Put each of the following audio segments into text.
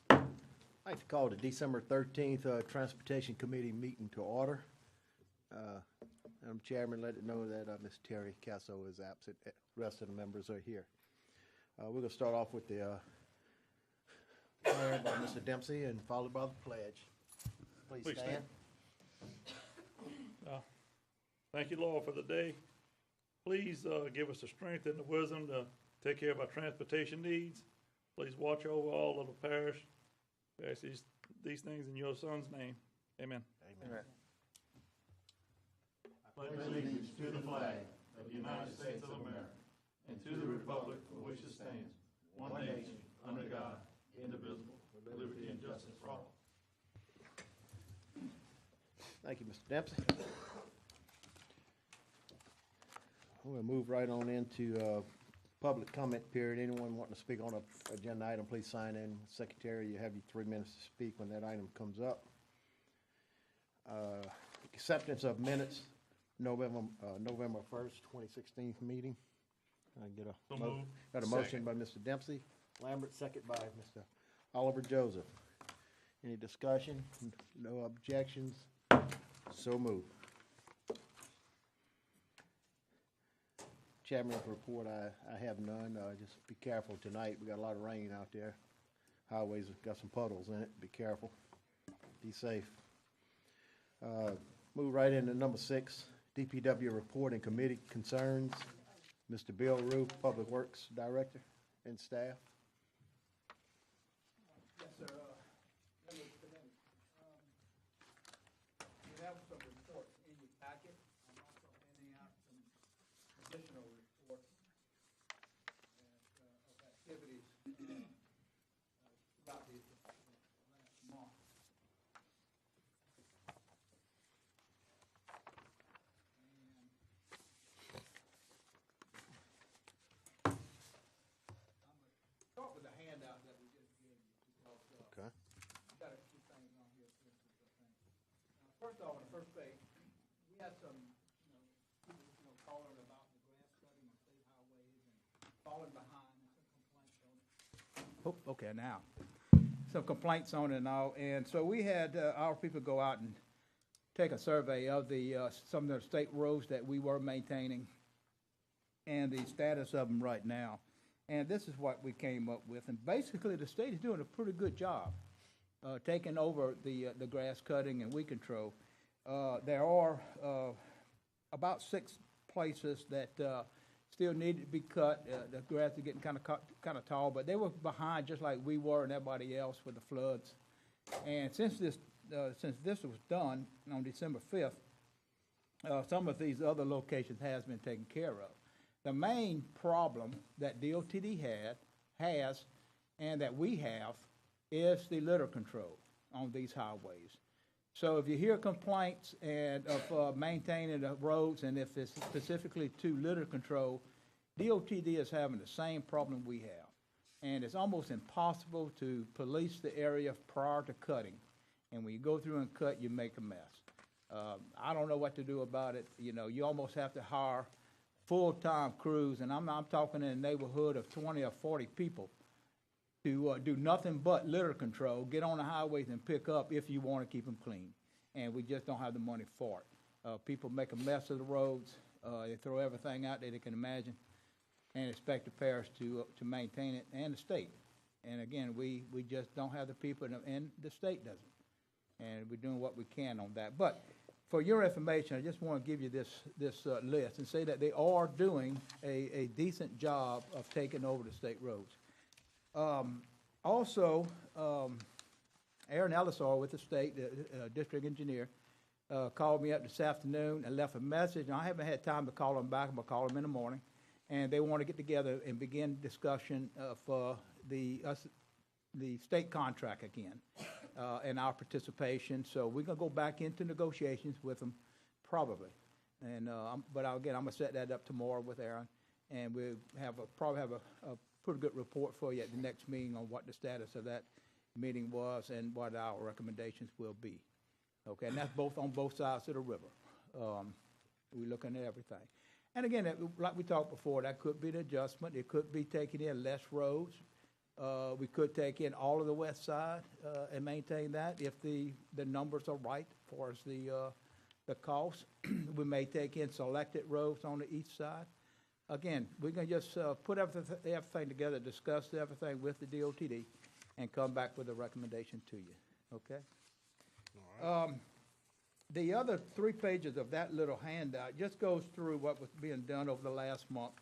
I'd like to call the December 13th Transportation Committee meeting to order. Madam Chairman, let it know that Ms. Terry Casso is absent. The rest of the members are here. We're going to start off with the prayer by Mr. Dempsey and followed by the pledge. Please stand. Thank you, Lord, for the day. Please give us the strength and the wisdom to take care of our transportation needs. Please watch over all of the parish. We ask these things in your son's name. Amen. Amen. I pledge allegiance to the flag of the United States of America and to the republic for which it stands, one nation, under God, indivisible, with liberty and justice for all. Thank you, Mr. Dempsey. I'm going to move right on into public comment period. Anyone wanting to speak on an agenda item, please sign in. Secretary, you have your 3 minutes to speak when that item comes up. Acceptance of minutes, November 1st, 2016 meeting. I get got a motion by Mr. Dempsey Lambert, second by Mr. Oliver Joseph. Any discussion? No objections? So moved. Chairman's report, I have none. Just be careful tonight. We got a lot of rain out there. Highways have got some puddles in it. Be careful. Be safe. Move right into number 6, DPW report and committee concerns. Mr. Bill Roof, Public Works Director, and staff. Yes, sir. We have some reports in your packet. I'm also handing out some additional reports of activities throughout the last month. Start with the handout that we just gave you because Okay. we've got a few things on here. First off, on the first page, we had some, people, calling about the grass cutting on state highways and falling behind and some complaints on it. Oh, okay, now. Some complaints on it and all, and so we had our people go out and take a survey of some of the state roads that we were maintaining and the status of them right now. And this is what we came up with. And basically, the state is doing a pretty good job taking over the grass cutting and weed control. There are about 6 places that still needed to be cut. The grass is getting kind of tall, but they were behind just like we were and everybody else with the floods. And since this was done on December 5th, some of these other locations has been taken care of. The main problem that DOTD has, and that we have, is the litter control on these highways. So if you hear complaints of maintaining the roads, and if it's specifically to litter control, DOTD is having the same problem we have. And it's almost impossible to police the area prior to cutting. And when you go through and cut, you make a mess. I don't know what to do about it. You almost have to hire full-time crews, and I'm talking in the neighborhood of 20 or 40 people to do nothing but litter control, get on the highways and pick up if you want to keep them clean. And we just don't have the money for it. People make a mess of the roads. They throw everything out there they can imagine and expect the parish to maintain it, and the state. And again, we just don't have the people, and the state doesn't. And we're doing what we can on that. But for your information, I just want to give you this list and say that they are doing a decent job of taking over the state roads. Also, Aaron Ellisor with the state, the district engineer, called me up this afternoon and left a message. And I haven't had time to call them back. I'm going to call them in the morning. And they want to get together and begin discussion for the state contract again. And our participation. So we're going to go back into negotiations with them, probably. And but again, I'm going to set that up tomorrow with Aaron, and we'll probably have a pretty good report for you at the next meeting on what the status of that meeting was and what our recommendations will be. Okay, and that's on both sides of the river. We're looking at everything. And again, like we talked before, that could be an adjustment. It could be taking in less roads. We could take in all of the west side and maintain that if the numbers are right for us, the cost. We may take in selected roads on the east side. Again, we can just put everything together, discuss everything with the DOTD, and come back with a recommendation to you, okay? The other 3 pages of that little handout just goes through what was being done over the last month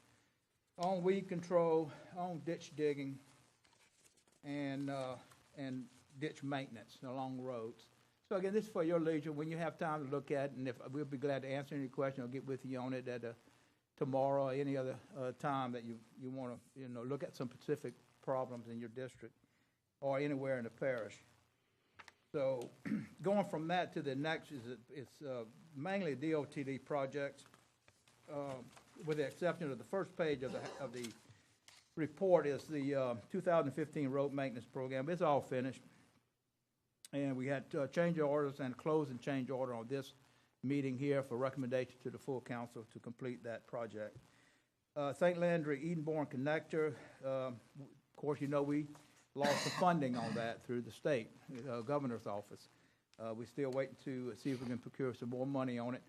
on weed control, on ditch digging, and ditch maintenance along roads. So again, this is for your leisure, when you have time to look at it, and if, we'll be glad to answer any question or get with you on it at tomorrow or any other time that you want to, look at some specific problems in your district or anywhere in the parish. So going from that to the next it's mainly DOTD projects, with the exception of the first page of the report is the 2015 road maintenance program. It's all finished. And we had change orders and closing change order on this meeting here for recommendation to the full council to complete that project. St. Landry Edenborn Connector, of course, we lost the funding on that through the state governor's office. We're still waiting to see if we can procure some more money on it.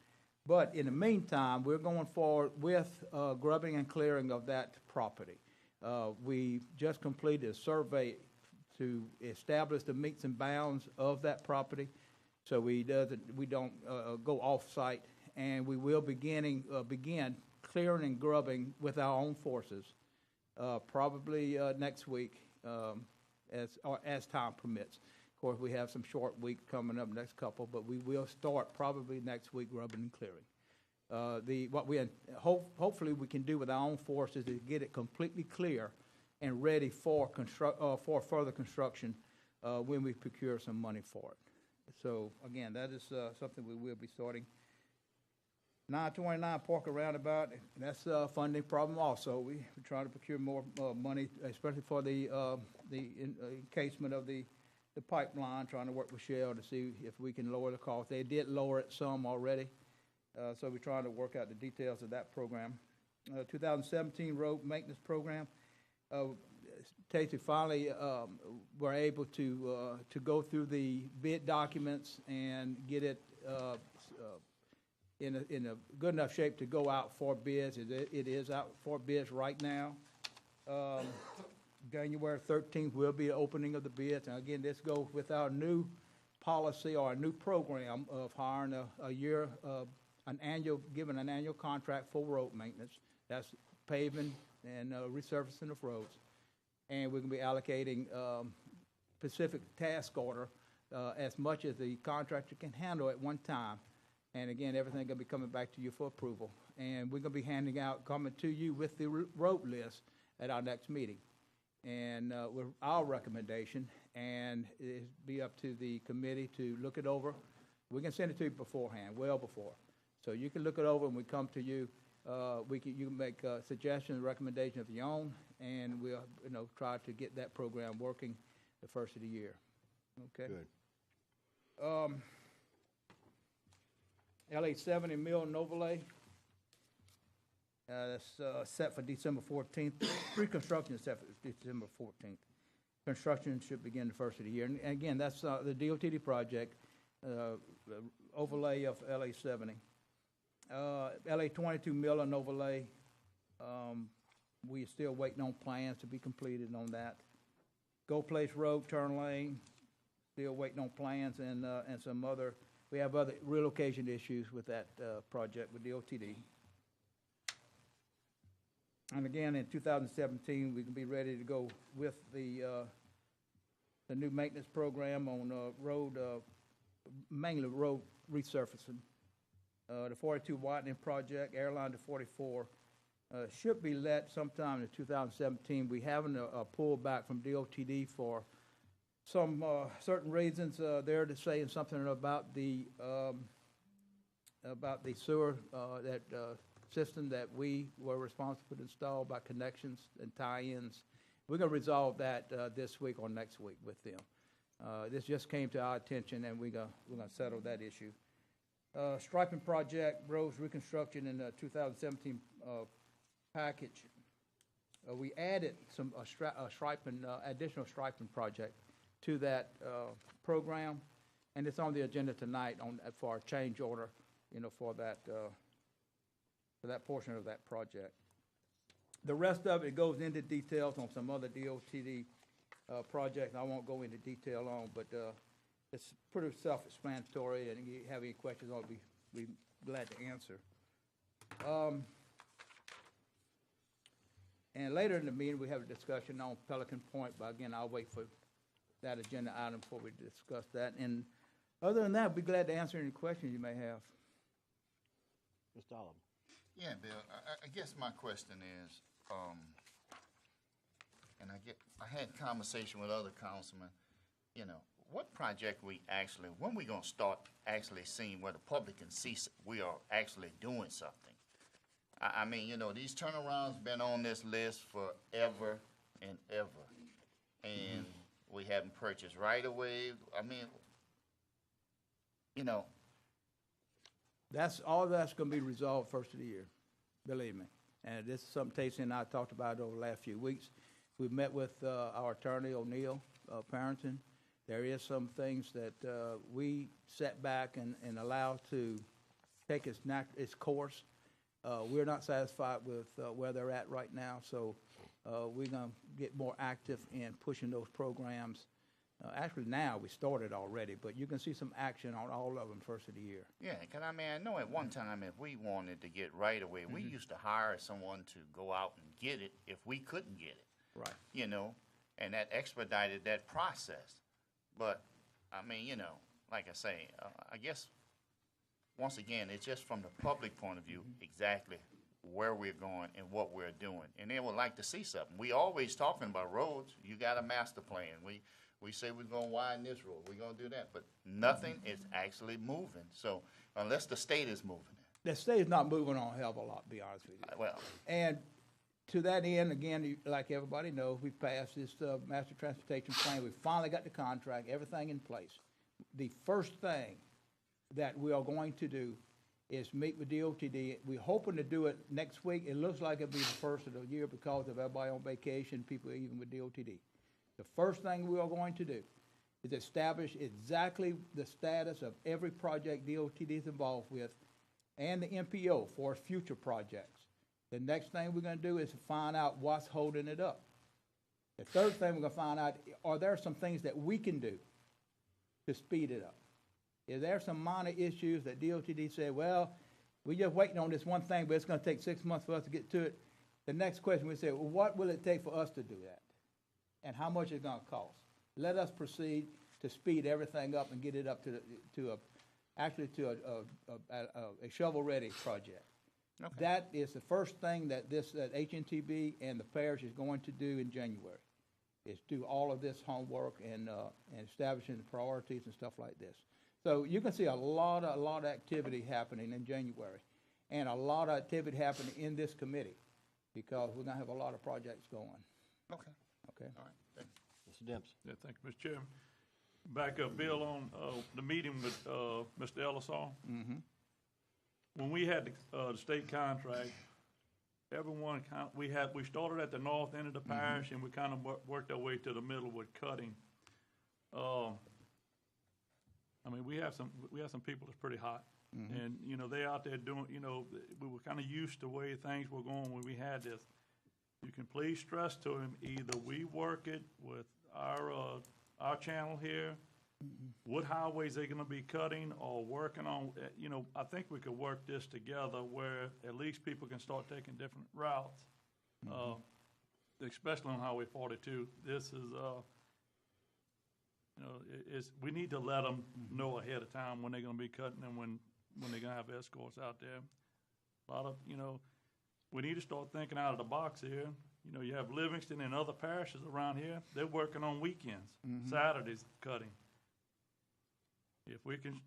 But in the meantime, we're going forward with grubbing and clearing of that property. We just completed a survey to establish the metes and bounds of that property, so we don't go off-site, and we will begin clearing and grubbing with our own forces, probably next week, as time permits. Of course, we have some short weeks coming up next couple, but we will start probably next week grubbing and clearing. What we hopefully we can do with our own forces is get it completely clear and ready for further construction when we procure some money for it. So again, that is something we will be starting. 929 Parker Roundabout, that's a funding problem also. We're trying to procure more money, especially for the encasement of the pipeline, trying to work with Shell to see if we can lower the cost. They did lower it some already, so we're trying to work out the details of that program. 2017 road maintenance program. Stacy finally were able to go through the bid documents and get it in a good enough shape to go out for bids. It is out for bids right now. January 13th will be the opening of the bids. And again, this goes with our new policy or a new program of hiring giving an annual contract for road maintenance. That's paving and resurfacing of roads. And we're going to be allocating specific task order as much as the contractor can handle at one time. And again, everything going to be coming back to you for approval. And we're going to be coming to you with the road list at our next meeting. And with our recommendation, and it'll be up to the committee to look it over. We can send it to you beforehand, well before. So you can look it over and we come to you. You can make suggestions, recommendations of your own, and we'll try to get that program working the first of the year. Okay. Good. LA 70 Mill and Overlay. That's set for December 14th. Pre-construction is set for December 14th. Construction should begin the first of the year. And again, that's the DOTD project, overlay of LA 70. LA 22 Mill and Overlay. We are still waiting on plans to be completed on that. Go Place Road turn lane, still waiting on plans and some other. We have other relocation issues with that project with DOTD. And again, in 2017, we can be ready to go with the new maintenance program on road, mainly road resurfacing. The 42 widening project, Airline to 44, should be let sometime in 2017. We having a pullback from DOTD for some certain reasons. They're saying something about the sewer system that we were responsible to install by connections and tie-ins. We're going to resolve that this week or next week with them. This just came to our attention, and we're going to settle that issue. Striping project, roads reconstruction in the 2017 package. we added some striping, additional striping project to that program, and it's on the agenda tonight for a change order, for that portion of that project. The rest of it goes into details on some other DOTD projects I won't go into detail on, but it's pretty self-explanatory, and if you have any questions, I'll be glad to answer. And later in the meeting, we have a discussion on Pelican Point, but again, I'll wait for that agenda item before we discuss that. And other than that, I'll be glad to answer any questions you may have. Mr. Oliver. Yeah, Bill, I guess my question is, and I had conversation with other councilmen, what project when we gonna start actually seeing where the public can see we are actually doing something? I mean, these turnarounds been on this list forever and ever, and we haven't purchased right away. I mean, That's going to be resolved first of the year, believe me. And this is something Tacey and I talked about over the last few weeks. We've met with our attorney, O'Neill Parrington. There is some things that we set back and allow to take its course. We're not satisfied with where they're at right now, so we're going to get more active in pushing those programs. Actually, now we started already, but you can see some action on all of them first of the year. Yeah, because I know at one time if we wanted to get right away, we used to hire someone to go out and get it if we couldn't get it. Right. And that expedited that process. But, I mean, like I say, I guess, once again, it's just from the public point of view exactly where we're going and what we're doing. And they would like to see something. We always talking about roads. You got a master plan. We say we're going to widen this road, we're going to do that, but nothing is actually moving. So unless the state is moving it. The state is not moving on a hell of a lot, to be honest with you. Well. And to that end, again, like everybody knows, we passed this master transportation plan. We finally got the contract, everything in place. The first thing that we are going to do is meet with DOTD. We're hoping to do it next week. It looks like it'll be the first of the year because of everybody on vacation, people even with DOTD. The first thing we are going to do is establish exactly the status of every project DOTD is involved with and the MPO for future projects. The next thing we're going to do is find out what's holding it up. The third thing we're going to find out, are there some things that we can do to speed it up? Is there some minor issues that DOTD said, well, we're just waiting on this one thing, but it's going to take 6 months for us to get to it? The next question we say, well, what will it take for us to do that? And how much it's going to cost? Let us proceed to speed everything up and get it up to a shovel-ready project. Okay. That is the first thing that HNTB and the parish is going to do in January, is do all of this homework and establishing the priorities and stuff like this. So you can see a lot of activity happening in January, and a lot of activity happening in this committee, because we're going to have a lot of projects going. Okay. Okay. All right. Thanks. Mr. Dempsey. Yeah, thank you, Mr. Chairman. Back up, Bill, on the meeting with Mr. Ellisall. Mm-hmm. When we had the state contract, everyone we started at the north end of the parish, and we kind of worked our way to the middle with cutting. I mean, we have some people that's pretty hot, and they out there doing. We were kind of used to the way things were going when we had this. You can please stress to him, either we work it with our channel here, what highways they're going to be cutting or working on. I think we could work this together where at least people can start taking different routes, especially on Highway 42. This is, we need to let them know ahead of time when they're going to be cutting and when they're going to have escorts out there. A lot of, we need to start thinking out of the box here. You have Livingston and other parishes around here. They're working on weekends, Saturdays cutting. If we can,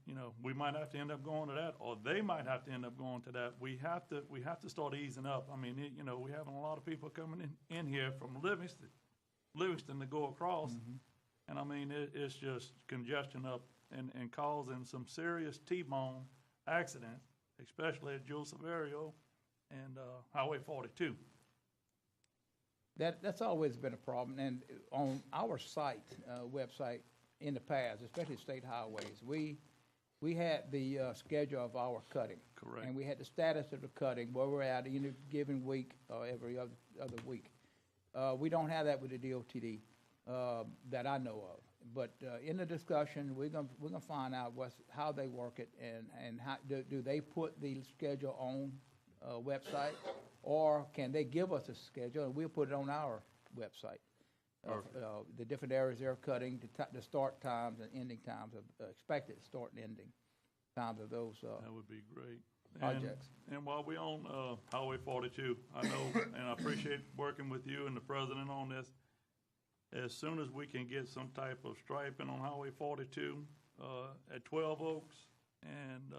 we might have to end up going to that, or they might have to end up going to that. We have to start easing up. I mean, we're having a lot of people coming in here from Livingston to go across, and I mean, it's just congestion up and causing some serious T-bone accidents, especially at Jules Severio and Highway 42. That's always been a problem, and on our site, website, in the past, especially state highways, we had the schedule of our cutting. Correct. And we had the status of the cutting, where we're at in a given week or every other week. We don't have that with the DOTD that I know of. But in the discussion, we're gonna find out how they work it and how do they put the schedule on website, or can they give us a schedule and we'll put it on our website? The different areas they're cutting, the start times and ending times of expected start and ending times of those That would be great. projects. And while we're on Highway 42, I know, and I appreciate working with you and the president on this, as soon as we can get some type of striping on Highway 42 at 12 Oaks, and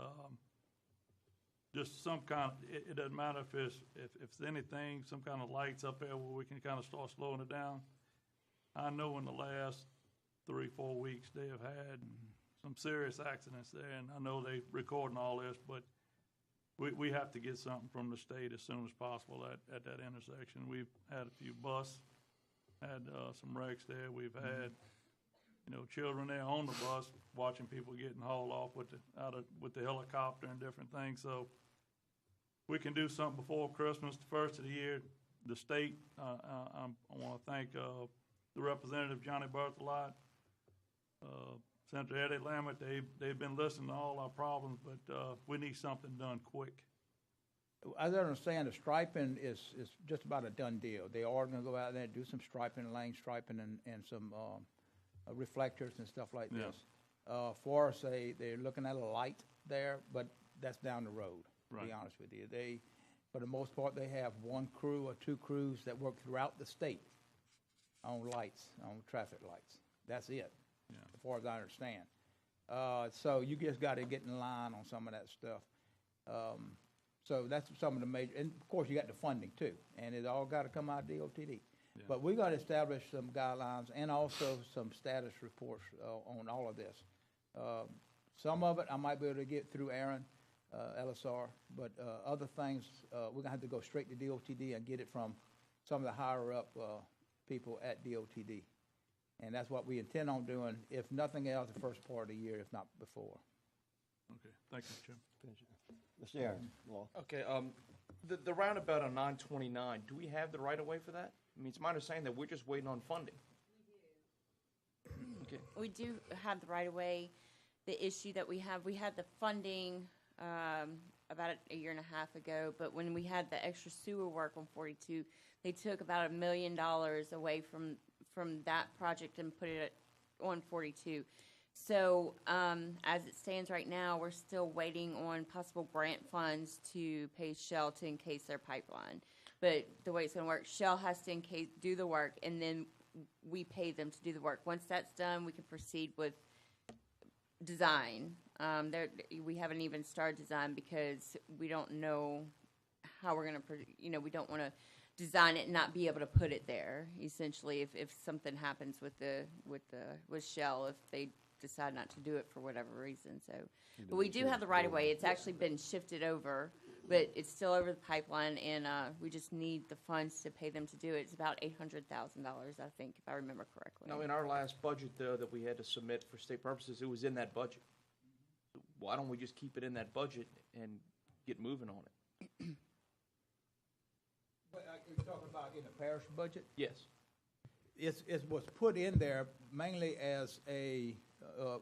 just some kind, it doesn't matter if it's anything, some kind of lights up there where we can kind of start slowing it down. I know in the last 3-4 weeks, they have had some serious accidents there, and I know they recording all this, but we have to get something from the state as soon as possible at that intersection. We've had a few buses, had some wrecks there. We've had, children there on the bus watching people getting hauled off with the helicopter and different things. So we can do something before Christmas, the first of the year. The state, I want to thank the Representative Johnny Berthelot, Senator Eddie Lambert. They've been listening to all our problems, but we need something done quick. As I understand, the striping is just about a done deal. They are gonna go out there and do some striping, lane striping, and some reflectors and stuff like Yeah. this. For us, they're looking at a light there, but that's down the road, to be Right. honest with you. For the most part, they have one crew or two crews that work throughout the state on lights, on traffic lights. That's it, Yeah. as far as I understand. So you just gotta get in line on some of that stuff. So that's some of the major, and of course, you got the funding too, and it all gotta come out of DOTD. Yeah. But we gotta establish some guidelines and also some status reports on all of this. Some of it I might be able to get through Aaron, LSR, but other things, we're gonna have to go straight to DOTD and get it from some of the higher up people at DOTD. And that's what we intend on doing, if nothing else, the first part of the year, if not before. Okay, thank you, Jim. Mr. Aaron, Law. Okay, the roundabout on 929, do we have the right of way for that? I mean, it's my understanding that we're just waiting on funding. Okay, We do have the right of way. The issue that we had the funding about a year and a half ago, but when we had the extra sewer work on 42, they took about $1 million away from that project and put it on 42. So as it stands right now, we're still waiting on possible grant funds to pay Shell to encase their pipeline. But the way it's going to work, Shell has to do the work, and then we pay them to do the work. Once that's done, we can proceed with design. We haven't even started design because we don't know how we're going to, we don't want to design it and not be able to put it there. Essentially, if something happens with Shell, if they decide not to do it for whatever reason. So, but we do have the right of way. It's actually been shifted over, but it's still over the pipeline, and we just need the funds to pay them to do it. It's about $800,000, I think, if I remember correctly. now, in our last budget, though, that we had to submit for state purposes, it was in that budget. Why don't we just keep it in that budget and get moving on it? But you're talking about in the parish budget? Yes. It was put in there mainly as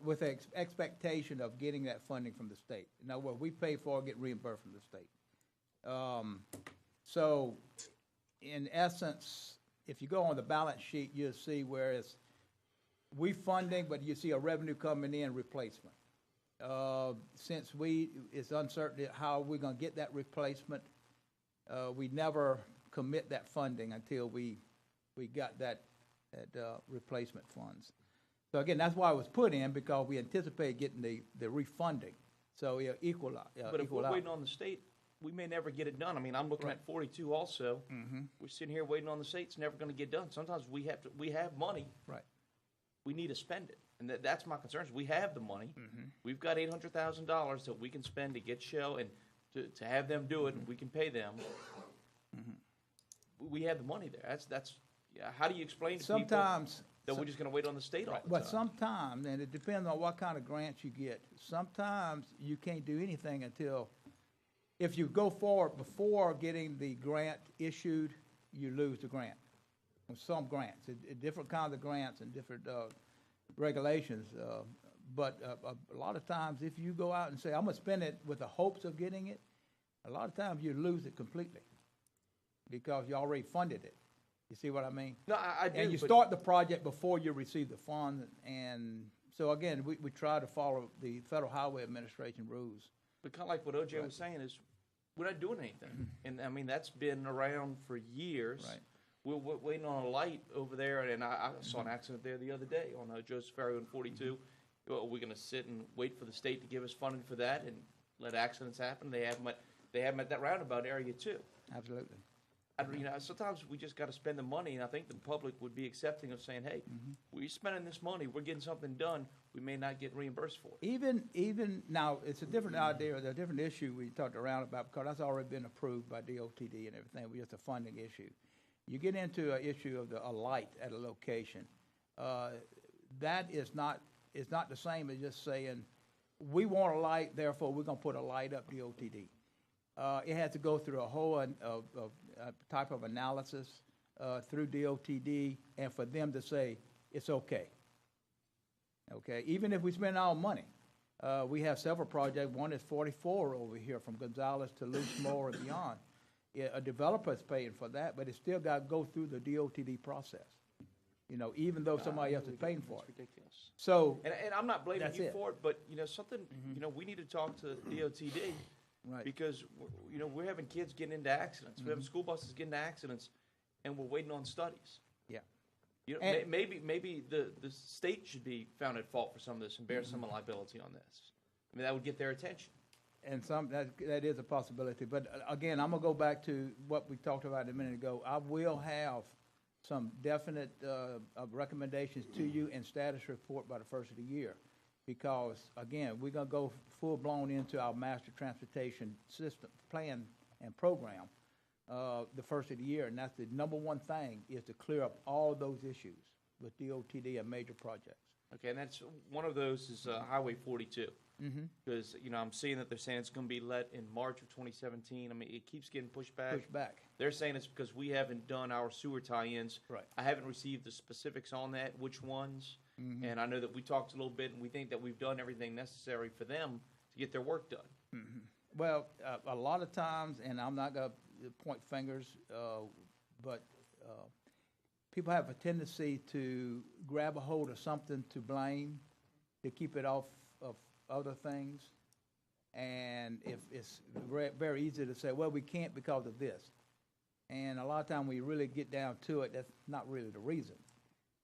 with the expectation of getting that funding from the state. Now, what we pay for, get reimbursed from the state. So, in essence, if you go on the balance sheet, you'll see where we funding, but you see a revenue coming in replacement. Since it's uncertain how we're gonna get that replacement, we never commit that funding until we got that replacement funds. So again, that's why it was put in, because we anticipate getting the refunding. So it'll equal out. But if we're waiting on the state, we may never get it done. I mean, I'm looking at 42 also. Mm-hmm. We're sitting here waiting on the state. It's never going to get done. Sometimes we have money. Right. We need to spend it. And that's my concern. Is we have the money. Mm-hmm. We've got $800,000 that we can spend to get Shell and to have them do it, and we can pay them. Mm-hmm. We have the money there. That's how do you explain to people Sometimes, that we're just gonna wait on the state all the but time? sometimes, and it depends on what kind of grants you get, sometimes you can't do anything until, if you go forward before getting the grant issued, you lose the grant. On some grants, different kinds of grants and different regulations. But a lot of times, if you go out and say, I'm gonna spend it with the hopes of getting it, a lot of times you lose it completely because you already funded it. You see what I mean? No, I do. And you but- start the project before you receive the funds, and so again, we try to follow the Federal Highway Administration rules. But kind of like what OJ was saying is, we're not doing anything. And I mean, that's been around for years. Right. We're waiting on a light over there, and I saw an accident there the other day on Joseph Ferry on 42. Well, we're going to sit and wait for the state to give us funding for that and let accidents happen. They have them at that roundabout area too. Absolutely. Sometimes we just got to spend the money, and I think the public would be accepting of saying, "Hey, we're spending this money. We're getting something done. We may not get reimbursed for it." Even now, it's a different idea, a different issue we talked around about because that's already been approved by DOTD and everything. It's just a funding issue. You get into an issue of a light at a location. That is not the same as just saying we want a light, therefore we're going to put a light up DOTD. It has to go through a whole type of analysis through DOTD, and for them to say it's okay. Okay, even if we spend our money, we have several projects. One is 44 over here from Gonzales to Loosemore and beyond. A developer is paying for that, but it still got to go through the DOTD process. Even though somebody else is paying for it. It's ridiculous. So, And I'm not blaming That's you it. for it, but something. We need to talk to DOTD. right. Because we're having kids getting into accidents. We're having school buses getting into accidents, and we're waiting on studies. Yeah. And maybe the state should be found at fault for some of this and bear some liability on this. I mean, that would get their attention. And that is a possibility. But again, I'm gonna go back to what we talked about a minute ago. I will have some definite recommendations to you and status report by the first of the year. Because again, we're gonna go full blown into our master transportation system plan and program the first of the year, and that's the number one thing is to clear up all of those issues with DOTD and major projects. Okay, and that's one of those is Highway 42. Because I'm seeing that they're saying it's going to be let in March of 2017. I mean, it keeps getting pushed back. Push back. They're saying it's because we haven't done our sewer tie-ins. Right. I haven't received the specifics on that, which ones. And I know that we talked a little bit, and we think that we've done everything necessary for them to get their work done. Well, a lot of times, and I'm not going to point fingers, but people have a tendency to grab a hold of something to blame, to keep it off of other things. And if it's very easy to say, well, we can't because of this. And a lot of time when you really get down to it, that's not really the reason.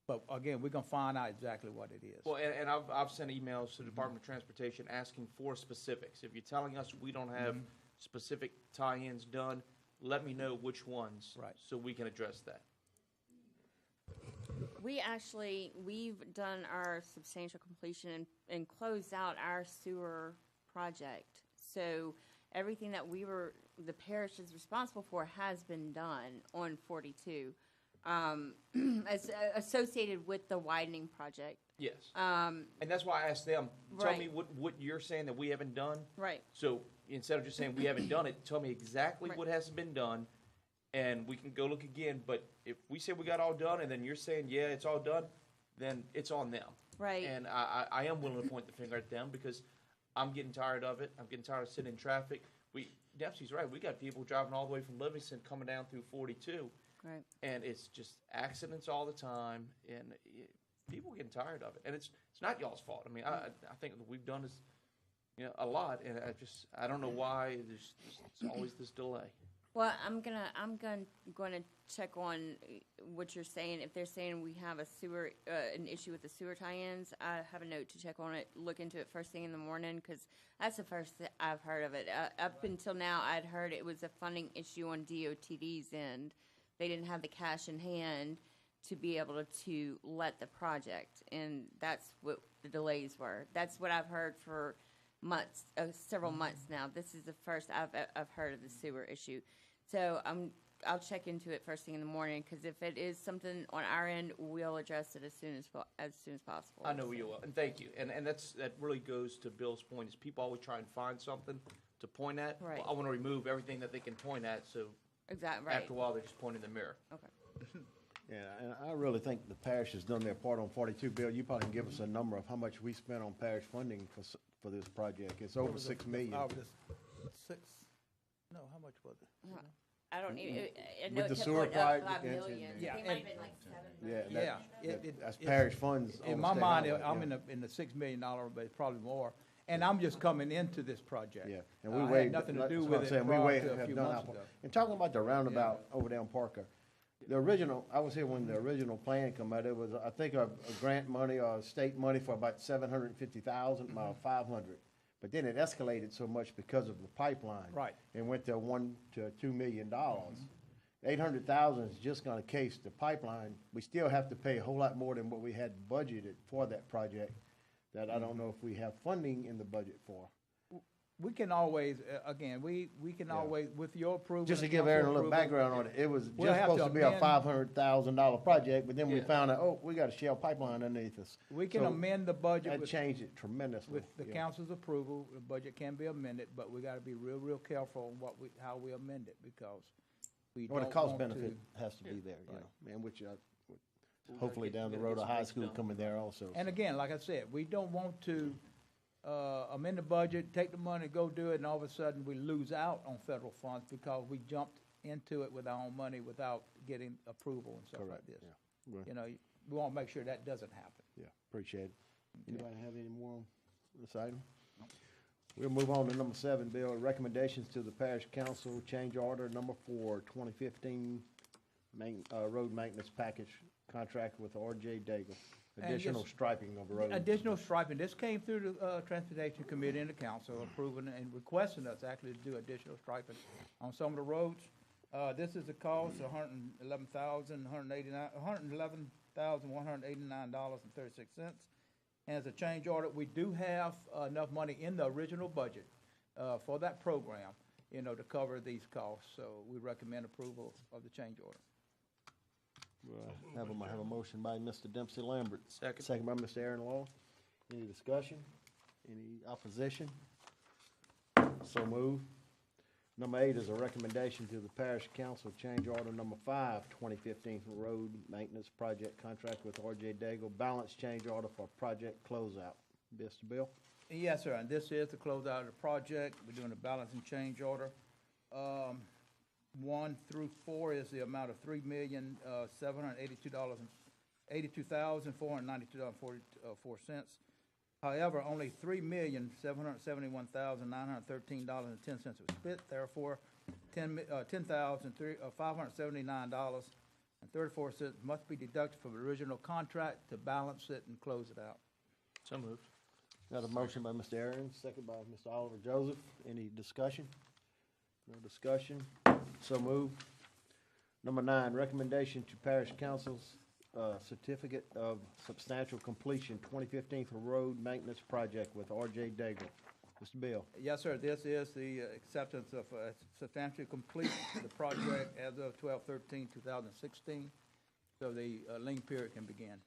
But again, we're going to find out exactly what it is. Well, and I've sent emails to the Department of Transportation asking for specifics. If you're telling us we don't have specific tie-ins done, let me know which ones. Right. So we can address that. We've done our substantial completion and closed out our sewer project. So everything that the parish is responsible for has been done on 42, as associated with the widening project. Yes. And that's why I asked them, tell Right. me what you're saying that we haven't done. Right. So instead of just saying we haven't done it, tell me exactly Right. what hasn't been done, and we can go look again. But if we say we got all done, and then you're saying, yeah, it's all done, then it's on them. Right. And I am willing to point the finger at them because I'm getting tired of it. I'm getting tired of sitting in traffic. Dempsey's right. We got people driving all the way from Livingston coming down through 42. Right. And it's just accidents all the time, and people are getting tired of it. And it's not y'all's fault. I mean, I think what we've done is a lot, and I don't know why there's always this delay. Well, I'm gonna check on what you're saying. If they're saying we have an issue with the sewer tie-ins, I have a note to check on it, look into it first thing in the morning, because that's the first that I've heard of it. Up until now, I'd heard it was a funding issue on DOTD's end. They didn't have the cash in hand to be able to let the project, and that's what the delays were. That's what I've heard for months, several months now. This is the first I've heard of the sewer issue. So I'm I'll check into it first thing in the morning, because if it is something on our end, we'll address it as soon as possible. I know you will, and thank you. And that really goes to Bill's point, is people always try and find something to point at. Right. Well, I want to remove everything that they can point at, so Exactly, right. after a while, they just point in the mirror. Okay. Yeah, and I really think the parish has done their part on 42. Bill, you probably can give us a number of how much we spent on parish funding for this project. It's over 6 million. No, how much was it? I don't even, I know With it the kept sewer going up project 5 and- million. Yeah, It might have been like 7 million. Yeah, that's It's- parish funds. In on my state mind, highway, I'm yeah. in the $6 million, but it's probably more. And I'm just coming into this project. Yeah, and I we had waived. nothing to that's do what with I'm it saying, we prior waived- to a have few done months our part. ago. And talking about the roundabout over there on Parker, the original, I was here when the original plan come out, it was, I think, a grant money or state money for about 750,000, about 500. But then it escalated so much because of the pipeline. Right. And went to $1 to $2 million. 800,000 is just gonna case the pipeline. We still have to pay a whole lot more than what we had budgeted for that project, that I don't know if we have funding in the budget for. We can always, again, we can always, with your approval. Just to and give council Aaron a little approval, background on it, it was We'll just have supposed to to be a amend- $500,000 project, but then we Yeah. found out, oh, we got a shell pipeline underneath us. We can So amend the budget That with, changed it tremendously. with the yeah. council's approval. The budget can be amended, but we gotta be real careful on how we amend it, because we Well, don't the cost want benefit to. has to be there, you Right. know, and which, gotta hopefully get- down the we gotta road, get a some high things school done. coming there also. And again, like I said, we don't want to, amend the budget, take the money, go do it, and all of a sudden we lose out on federal funds because we jumped into it with our own money without getting approval and stuff like Correct, this. yeah. Well, You know, we wanna make sure that doesn't happen. Yeah, appreciate it. Anybody have any more on this item? We'll move on to number 7, Bill, recommendations to the parish council, change order number 4, 2015 road maintenance package contract with RJ Daigle. And Additional just- striping of roads. Additional striping, this came through the, Transportation Committee and the council approving and requesting us actually to do additional striping on some of the roads. This is the cost, $111,189.36. And as a change order, we do have enough money in the original budget, for that program, you know, to cover these costs. So we recommend approval of the change order. Have a motion by Mr. Dempsey Lambert. Second. Second by Mr. Aaron Law. Any discussion? Any opposition? So moved. Number 8 is a recommendation to the parish council, change order number 5, 2015 road maintenance project contract with RJ Daigle, balance change order for project closeout. Mr. Bill? Yes, sir, and this is to close out the project. We're doing a balance and change order. 1 through 4 is the amount of $3,782,492.44. However, only $3,771,913.10 was spent. Therefore, $10,579.34 must be deducted from the original contract to balance it and close it out. So moved. Got a motion by Mr. Aaron, second by Mr. Oliver Joseph. Any discussion? No discussion. So moved. Number 9, recommendation to parish council's certificate of substantial completion, 2015 road maintenance project with RJ Daigle. Mr. Bill? Yes, sir. This is the acceptance of substantially complete the project as of 12/13/2016, so the lien period can begin.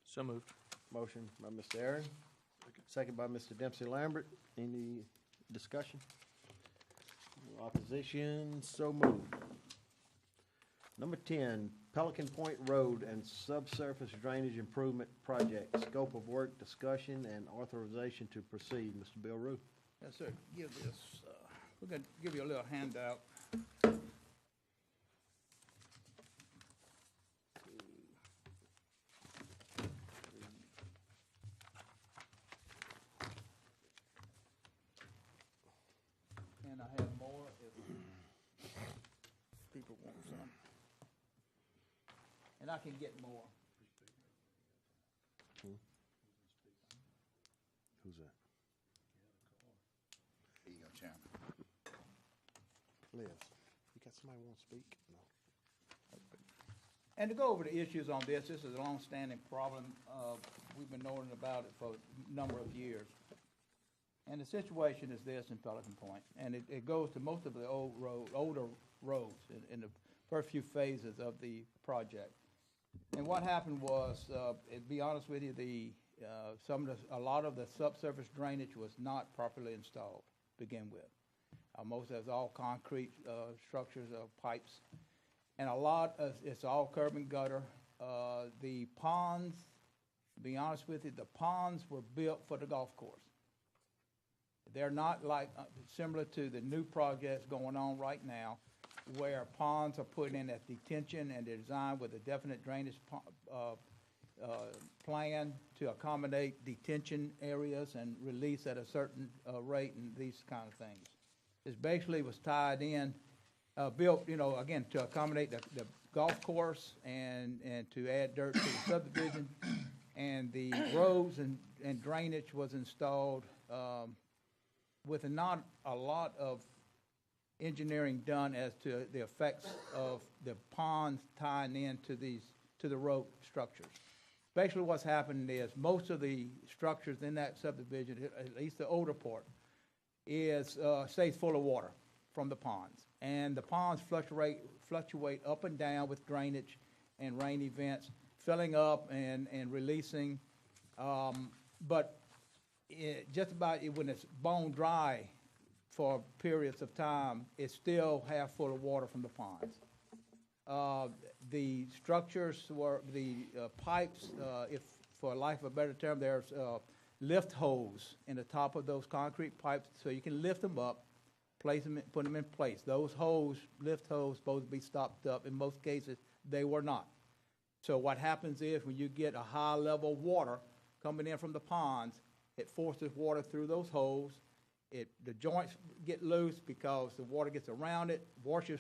So moved. Motion by Mr. Aaron, second by Mr. Dempsey Lambert. Any discussion? No opposition? So moved. Number 10, Pelican Point Road and Subsurface Drainage Improvement Project, scope of work, discussion, and authorization to proceed. Mr. Bill Rue. Yes, sir. Give this, we're gonna give you a little handout. And I have more if people want some. And I can get more. Who's that? Here you go, Chairman. Liz. You got somebody want to speak? No. And to go over the issues on this is a long-standing problem. We've been knowing about it for a number of years. And the situation is this in Pelican Point, and it goes to most of the older roads. For first few phases of the project. And what happened was, to be honest with you, a lot of the subsurface drainage was not properly installed to begin with. Most of it's all concrete structures of pipes, and it's all curb and gutter. The ponds, to be honest with you, the ponds were built for the golf course. They're not like similar to the new projects going on right now, where ponds are put in as detention and they're designed with a definite drainage plan to accommodate detention areas and release at a certain rate and these kind of things. This basically was tied in, built, again, to accommodate the golf course and to add dirt to the subdivision. And the roads and drainage was installed with not a lot of engineering done as to the effects of the ponds tying into the road structures. Basically what's happened is most of the structures in that subdivision, at least the older part, stays full of water from the ponds. And the ponds fluctuate up and down with drainage and rain events, filling up and releasing. But just about when it's bone dry for periods of time, it's still half full of water from the ponds. The structures were, the pipes, if for lack of a better term, there's lift hose in the top of those concrete pipes, so you can lift them up, place them, put them in place. Those lift hose, supposed to be stopped up. In most cases, they were not. So what happens is when you get a high level of water coming in from the ponds, it forces water through those holes. The joints get loose because the water gets around it, washes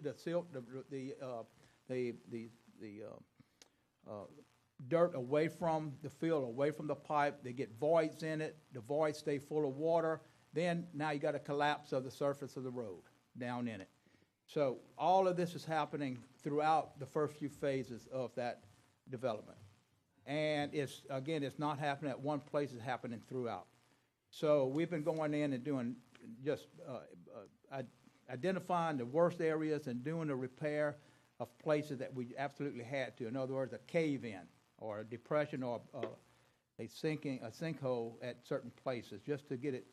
the silt, the dirt away from the field, away from the pipe. They get voids in it. The voids stay full of water. Then now you got a collapse of the surface of the road down in it. So all of this is happening throughout the first few phases of that development. And it's not happening at one place, it's happening throughout. So we've been going in and doing just identifying the worst areas and doing the repair of places that we absolutely had to. In other words, a cave-in or a depression or a sinkhole at certain places, just to get it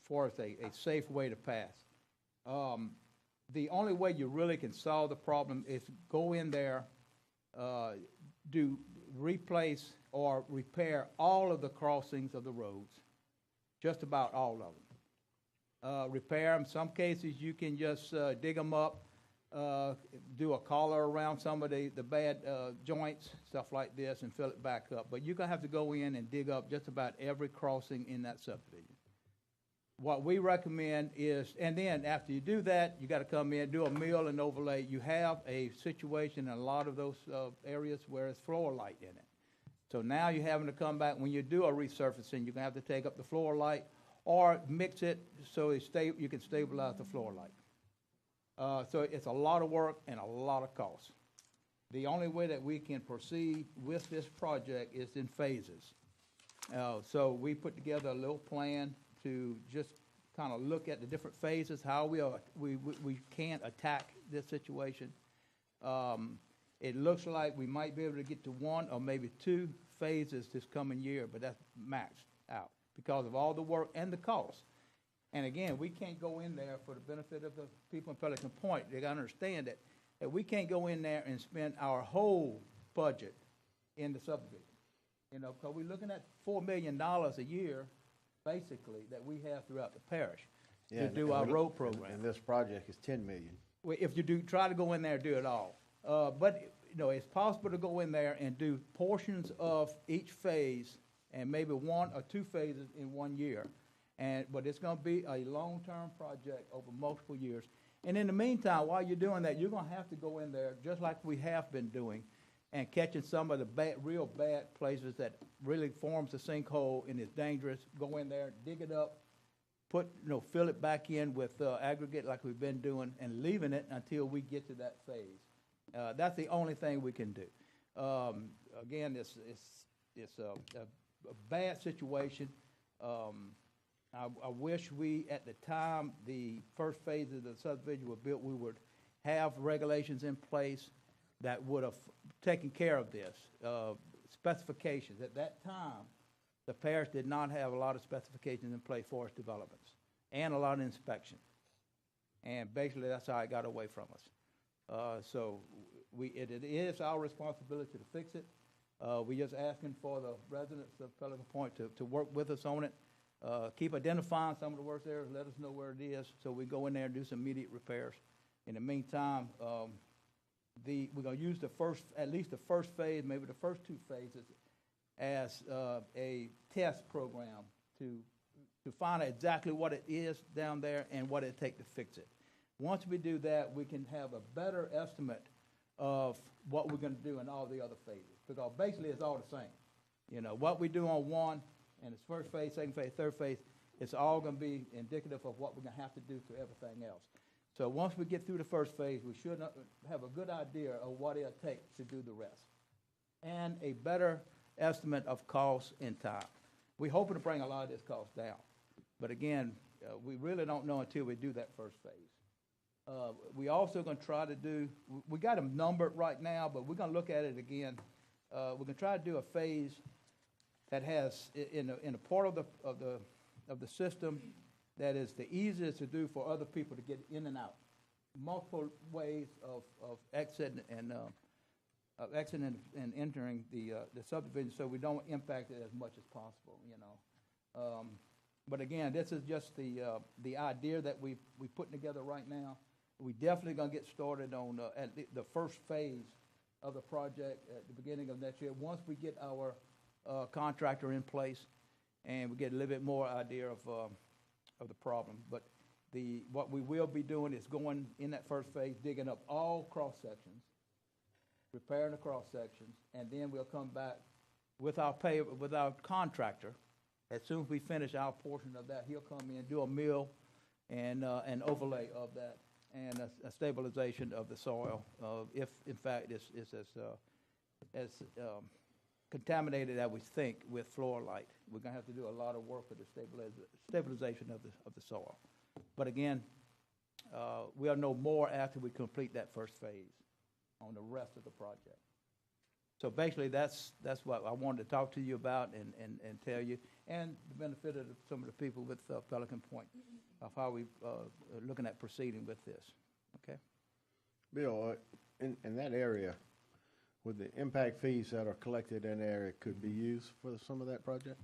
for us a safe way to pass. The only way you really can solve the problem is go in there, do replace or repair all of the crossings of the roads, just about all of them. Repair them. Some cases you can just dig them up, do a collar around some of the bad joints, stuff like this, and fill it back up. But you're going to have to go in and dig up just about every crossing in that subdivision. What we recommend is, and then after you do that, you got to come in, do a mill and overlay. You have a situation in a lot of those areas where it's floor light in it. So now you're having to come back, when you do a resurfacing, you're going to have to take up the floor light or mix it so you can stabilize the floor light. So it's a lot of work and a lot of cost. The only way that we can proceed with this project is in phases. So we put together a little plan to just kind of look at the different phases, how we can attack this situation. It looks like we might be able to get to 1 or maybe 2 phases this coming year, but that's maxed out because of all the work and the cost. And again, we can't go in there for the benefit of the people in Pelican Point. They got to understand that we can't go in there and spend our whole budget in the subdivision. Because we're looking at $4 million a year, basically, that we have throughout the parish to do our road program. And this project is $10 million. Well, if you try to go in there and do it all. But it's possible to go in there and do portions of each phase and maybe 1 or 2 phases in 1 year. But it's going to be a long-term project over multiple years. And in the meantime, while you're doing that, you're going to have to go in there, just like we have been doing, and catching some of the real bad places that really forms a sinkhole and is dangerous. Go in there, dig it up, fill it back in with aggregate like we've been doing, and leaving it until we get to that phase. That's the only thing we can do. Again, it's a bad situation. I wish we, at the time the first phase of the subdivision was built, we would have regulations in place that would have taken care of this. Specifications. At that time, the parish did not have a lot of specifications in place for its developments and a lot of inspection. And basically, that's how it got away from us. So it is our responsibility to fix it. We're just asking for the residents of Pelican Point to work with us on it. Keep identifying some of the work there, let us know where it is, so we go in there and do some immediate repairs. In the meantime, we're gonna use at least the first phase, maybe the first 2 phases, as a test program to find out exactly what it is down there and what it takes to fix it. Once we do that, we can have a better estimate of what we're gonna do in all the other phases, because basically it's all the same. You know, what we do on one, and it's first phase, second phase, third phase, it's all gonna be indicative of what we're gonna have to do for everything else. So once we get through the first phase, we should have a good idea of what it'll take to do the rest, and a better estimate of cost and time. We're hoping to bring a lot of this cost down, but again, we really don't know until we do that first phase. We also going to try to do, we got them numbered right now, but we're going to look at it again. We're going to try to do a phase that has, in a part of the system that is the easiest to do for other people to get in and out. Multiple ways of exiting and entering the subdivision, so we don't impact it as much as possible, you know. But again, this is just the idea that we putting together right now. We definitely gonna get started on at the first phase of the project at the beginning of next year. Once we get our contractor in place, and we get a little bit more idea of the problem. But what we will be doing is going in that first phase, digging up all cross sections, repairing the cross sections, and then we'll come back with our contractor. As soon as we finish our portion of that, he'll come in, do a mill and an overlay of that, and a stabilization of the soil, if in fact it's as contaminated as we think with fluorite. We're gonna have to do a lot of work for the stabilization of the soil. But again, we'll know more after we complete that first phase on the rest of the project. So basically, that's what I wanted to talk to you about and tell you, and the benefit of some of the people with Pelican Point of how we are looking at proceeding with this. Okay. Bill, in that area, would the impact fees that are collected in the area could be used for some of that project?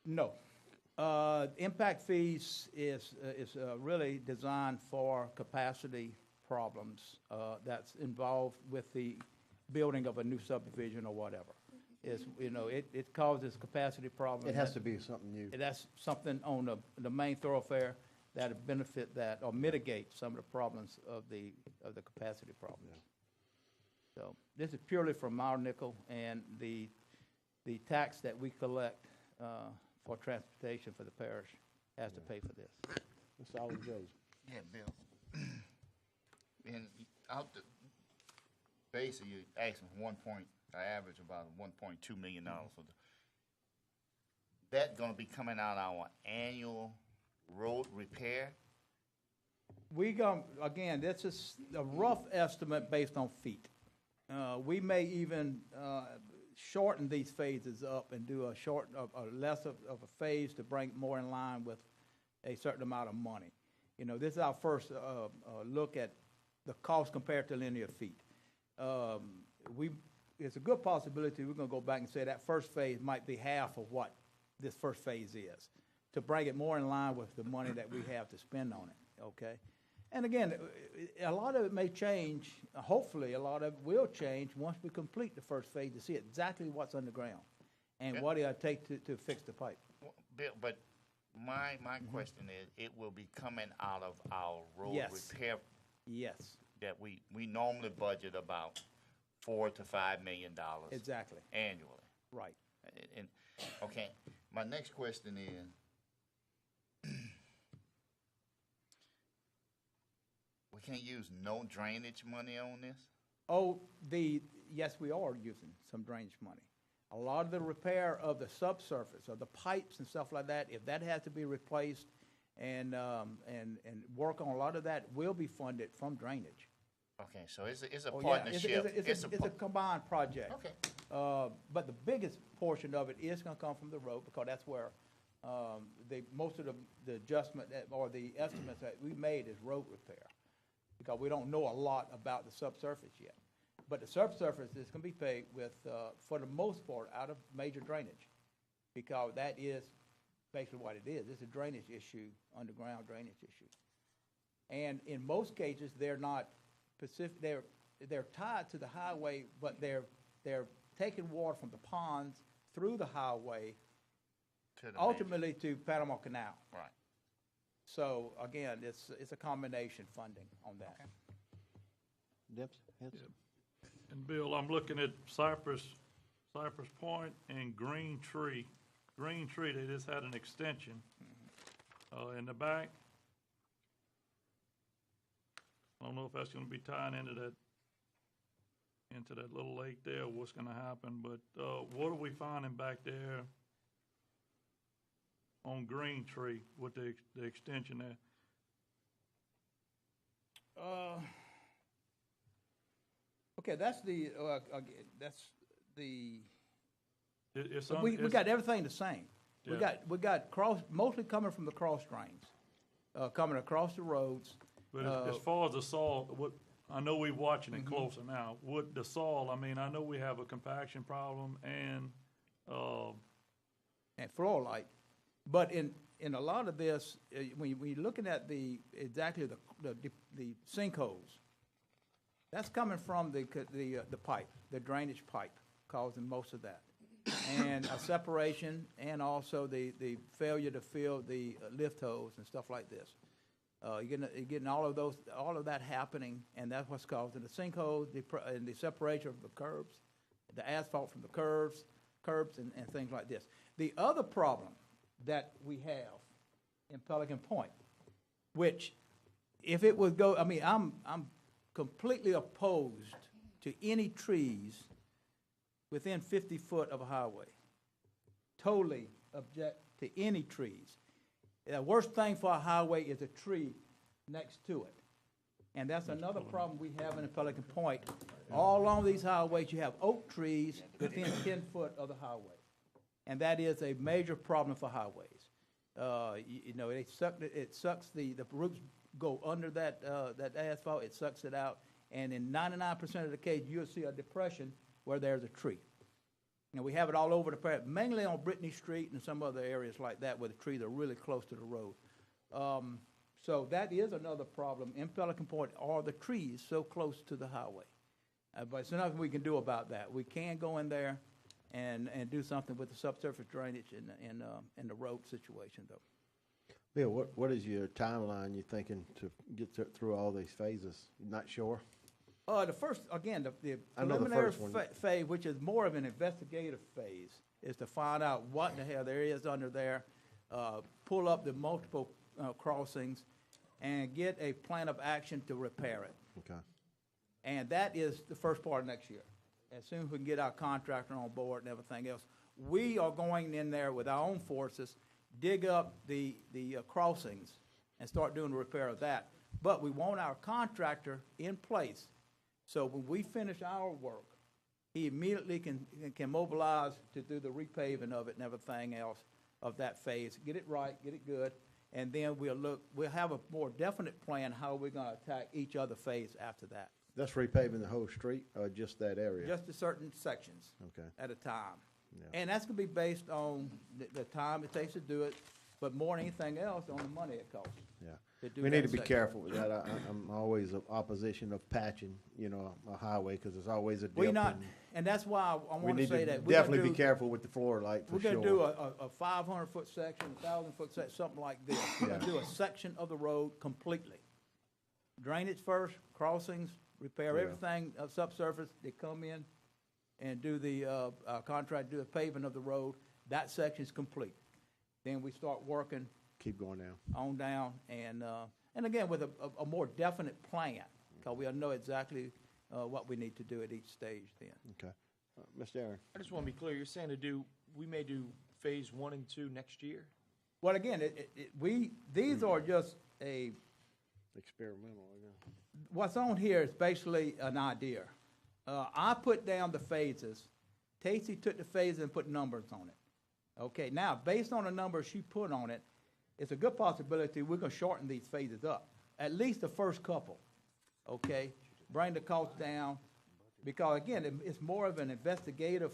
No. Impact fees is really designed for capacity problems that's involved with the building of a new subdivision or whatever. It causes capacity problems. It has to be something new. That's something on the main thoroughfare that benefit that or mitigate some of the problems of the capacity problems. Yeah. So this is purely from our nickel, and the tax that we collect for transportation for the parish has to pay for this. Mr. Oliver Jones. Yeah, Bill. And out the basically, you asking I average about $1.2 million for that going to be coming out our annual road repair? Again, this is a rough estimate based on feet. We may even shorten these phases up and do a less of a phase to bring more in line with a certain amount of money. This is our first look at the cost compared to linear feet. It's a good possibility we're going to go back and say that first phase might be half of what this first phase is, to bring it more in line with the money that we have to spend on it, okay? And again, a lot of it may change. Hopefully, a lot of it will change once we complete the first phase to see exactly what's underground and what it'll take to fix the pipe. Well, Bill, but my question is, it will be coming out of our road repair. Yes. That we normally budget about $4 to $5 million. Exactly. Annually. Right. And okay, my next question is, we can't use no drainage money on this? Yes, we are using some drainage money. A lot of the repair of the subsurface, of the pipes and stuff like that, if that has to be replaced and work on a lot of that will be funded from drainage. Okay, so it's a Oh, yeah, partnership. it's a combined project. Okay. But the biggest portion of it is gonna come from the road, because that's where, most of the adjustment or the estimates that we made is road repair. Because we don't know a lot about the subsurface yet. But the subsurface is gonna be paid with, for the most part, out of major drainage. Because that is basically what it is. It's a drainage issue, underground drainage issue. And in most cases, they're not specific, they're tied to the highway, but they're taking water from the ponds through the highway, To the ultimately to Panama Canal. main- Right. So again, it's a combination funding on that. Dempsey, Henson? And Bill, I'm looking at Cypress Point and Green Tree. Green Tree, they just had an extension, in the back. I don't know if that's gonna be tying into that little lake there, what's gonna happen, but, what are we finding back there on Green Tree with the extension there? Okay, that's the, It's we got everything the same. Yeah. We got mostly coming from the cross drains, coming across the roads. But as far as the soil, I know we're watching it closer now. What the soil, I mean, I know we have a compaction problem and Fluorite. But in a lot of this, when you're looking at the sinkholes, that's coming from the pipe, the drainage pipe, causing most of that. And a separation, and also the failure to fill the lift hose and stuff like this. You're getting all of that happening, and that's what's causing the sinkholes, and the separation of the curbs, the asphalt from the curbs, and things like this. The other problem that we have in Pelican Point, which, if it would go, I mean, I'm completely opposed to any trees within 50 foot of a highway. Totally object to any trees. The worst thing for a highway is a tree next to it. And that's another problem we have in Pelican Point. All along these highways, you have oak trees within 10 foot of the highway. And that is a major problem for highways. It sucks, the roots go under that asphalt, it sucks it out. And in 99% of the case, you'll see a depression where there's a tree. And we have it all over the parish, mainly on Brittany Street and some other areas like that where the trees are really close to the road. So that is another problem in Pelican Point, are the trees so close to the highway. But there's nothing we can do about that. We can go in there and do something with the subsurface drainage and the road situation, though. Bill, what is your timeline you thinking to get through all these phases? Not sure? The first, again, the I know the preliminary first one. phase, which is more of an investigative phase, is to find out what the hell there is under there, pull up the multiple crossings, and get a plan of action to repair it. Okay. And that is the first part of next year. As soon as we can get our contractor on board and everything else, we are going in there with our own forces, dig up the crossings, and start doing the repair of that. But we want our contractor in place, so when we finish our work, he immediately can mobilize to do the repaving of it and everything else of that phase, get it right, get it good, and then we'll have a more definite plan how we're gonna attack each other phase after that. That's repaving the whole street or just that area? Just the certain sections. Okay. At a time. Yeah. And that's gonna be based on the time it takes to do it, but more than anything else, on the money it costs. Yeah. to do We that need to be section. careful with that. I'm always of opposition of patching, a highway, because there's always a dip. We not, and and that's why I We wanna need say to that. we're gonna definitely be do- careful with the floor light, for We're sure. gonna do a 500-foot section, 1,000-foot section, something like this. We're gonna do a section of the road completely. Drainage first, crossings, repair Yeah. everything subsurface, they come in and do the, contract, do the paving of the road. That section's complete. Then we start working Keep going down. on down, and again, with a more definite plan, because we'll know exactly what we need to do at each stage then. Okay. Mr. Aaron? I just want to be clear, you're saying we may do phase 1 and 2 next year? Well, again, these are just Experimental, I guess. what's on here is basically an idea. I put down the phases. Casey took the phases and put numbers on it. Okay, now, based on the numbers she put on it, it's a good possibility we're gonna shorten these phases up, at least the first couple, okay? Bring the cost down, because again, it's more of an investigative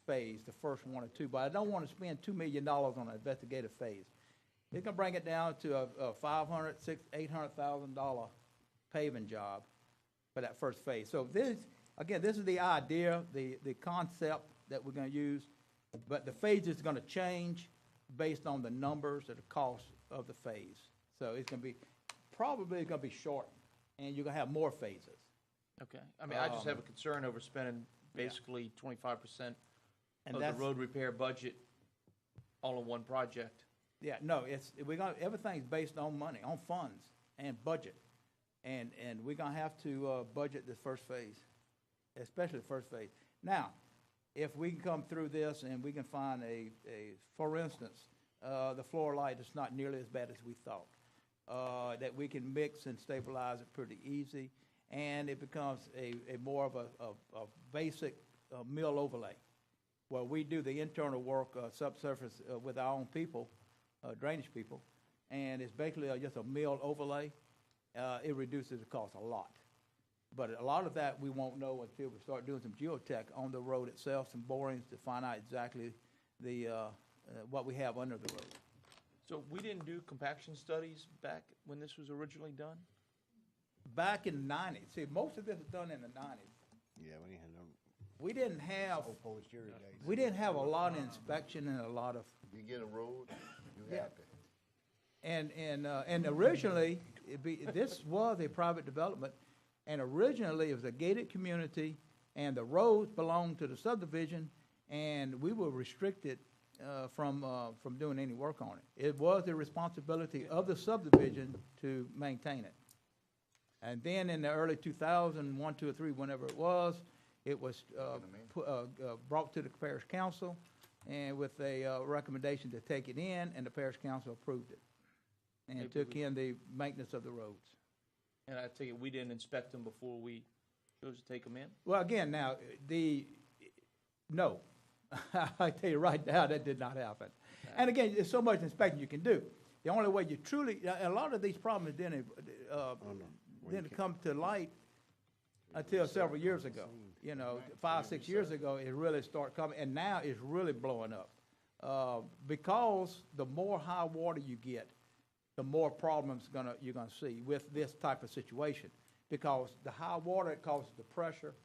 phase, the first one or two, but I don't wanna spend $2 million on an investigative phase. It's gonna bring it down to a $500,000, $600,000, $800,000 paving job for that first phase. So this is the idea, the concept that we're gonna use, but the phase is gonna change based on the numbers of the cost of the phase. So it's gonna be, probably gonna be shortened, and you're gonna have more phases. Okay, I mean, I just have a concern over spending basically 25% And of the that's, road repair budget all in one project. yeah, no, everything's based on money, on funds and budget. And we're gonna have to, budget the first phase, especially the first phase. Now, if we can come through this and we can find for instance, the floor light is not nearly as bad as we thought. That we can mix and stabilize it pretty easy, and it becomes a more of a basic mill overlay, where we do the internal work, subsurface, with our own people, drainage people, and it's basically just a mill overlay. It reduces the cost a lot. But a lot of that we won't know until we start doing some geotech on the road itself, some borings to find out exactly what we have under the road. So we didn't do compaction studies back when this was originally done? Back in the 90s, see, most of this was done in the 90s. Yeah, we had no We didn't have, police jury days. we didn't have a lot of inspection and a lot of, You get a road, you Yeah. happy. and originally, this was a private development, and originally it was a gated community, and the roads belonged to the subdivision, and we were restricted from doing any work on it. It was the responsibility of the subdivision to maintain it. And then in the early 2000, 1, 2, or 3, whenever it was brought to the parish council, and with a recommendation to take it in, and the parish council approved it, and Maybe took in the maintenance of the roads. And I take it we didn't inspect them before we chose to take them in? Well, again, now, no. I tell you right now, that did not happen. And again, there's so much inspection you can do. The only way you truly, a lot of these problems didn't come to light until several years ago. 5, 6 years ago, it really started coming, and now it's really blowing up. Because the more high water you get, the more problems you're gonna see with this type of situation. Because the high water, it causes the pressure,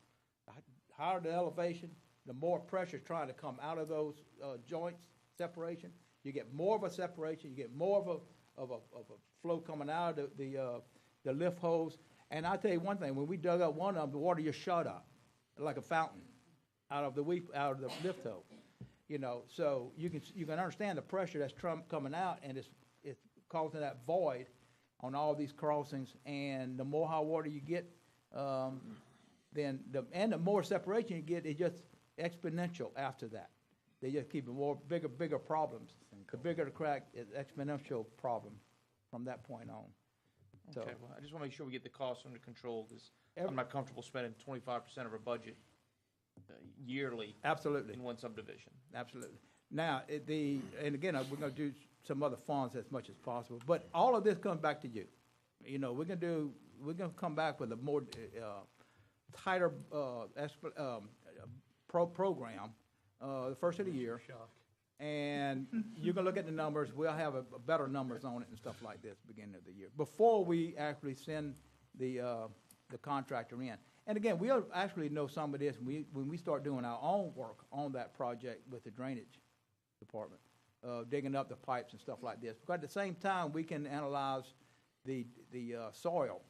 the higher the elevation, the more pressure trying to come out of those joints, separation. You get more of a separation, you get more of a flow coming out of the lift hose. And I'll tell you one thing, when we dug up one of them, the water just shot up like a fountain out of the lift hole. So you can understand the pressure that's coming out, and it's causing that void on all these crossings. And the more high water you get, then the more separation you get, it just exponential after that. They just keep bigger problems. The bigger the crack, is exponential problem from that point on. So, Okay, well, I just want to make sure we get the costs under control, because I'm not comfortable spending 25% of our budget yearly absolutely, in one subdivision. absolutely. Now, and again, we're gonna do some other funds as much as possible, but all of this comes back to you. We're gonna come back with a more tighter program the first of the year. And you can look at the numbers, we'll have a better numbers on it and stuff like this beginning of the year, before we actually send the contractor in. And again, we'll actually know some of this when we start doing our own work on that project with the drainage department, digging up the pipes and stuff like this. Because at the same time, we can analyze the soil,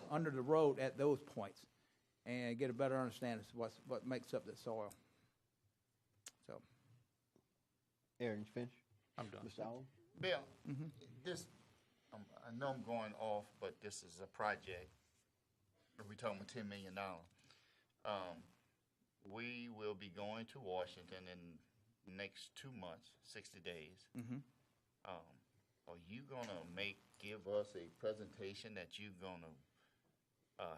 under the road at those points, and get a better understanding of what makes up the soil. So. Aaron, you finished? I'm done. Mr. Allen? Bill, this, I know I'm going off, but this is a project. We're talking about $10 million. We will be going to Washington in the next 2 months, 60 days, are you gonna give us a presentation that you gonna,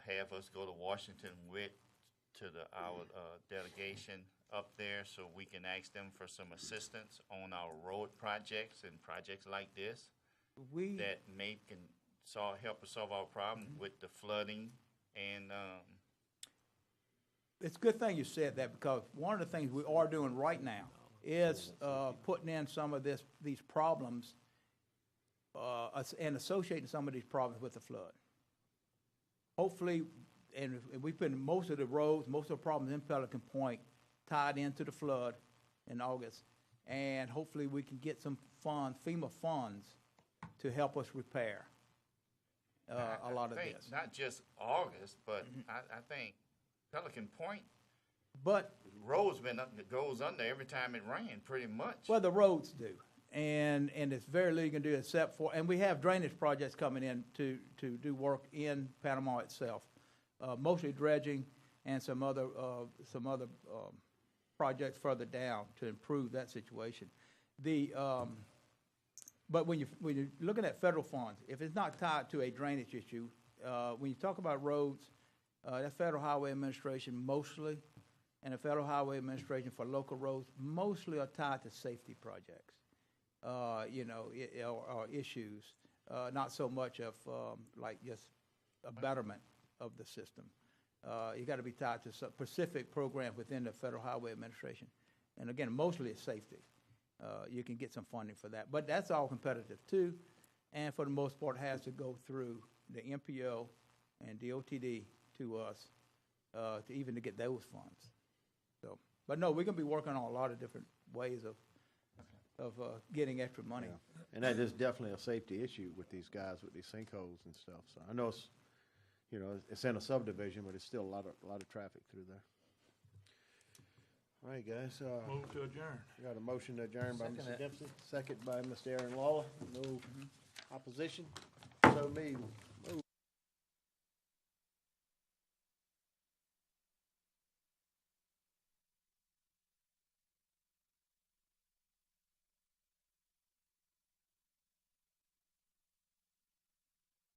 have us go to Washington with, to our delegation up there, so we can ask them for some assistance on our road projects and projects like this? That can help us solve our problem with the flooding and, It's a good thing you said that, because one of the things we are doing right now is putting in some of these problems and associating some of these problems with the flood. Hopefully, and we put in most of the roads, most of the problems in Pelican Point tied into the flood in August, and hopefully we can get some funds, FEMA funds, to help us repair a lot of I think this. not just August, but I think Pelican Point But road's goes under every time it rains, pretty much. well, the roads do, and it's very little you can do except for, and we have drainage projects coming in to do work in Panama itself, mostly dredging and some other projects further down to improve that situation. But when you're looking at federal funds, if it's not tied to a drainage issue, when you talk about roads, that Federal Highway Administration mostly, and the Federal Highway Administration for local roads mostly are tied to safety projects, or issues, not so much of like just a betterment of the system. You got to be tied to some specific program within the Federal Highway Administration, and again, mostly it's safety. You can get some funding for that, but that's all competitive too, and for the most part has to go through the MPO and DOTD to us to even to get those funds. So, but no, we're gonna be working on a lot of different ways of getting extra money. Yeah. And that is definitely a safety issue with these guys with these sinkholes and stuff. So I know it's, it's in a subdivision, but it's still a lot of traffic through there. All right, guys. Move to adjourn. We got a motion to adjourn by Second Mr. it. Dempsey, second by Mr. Aaron Lawler. No opposition. So moved.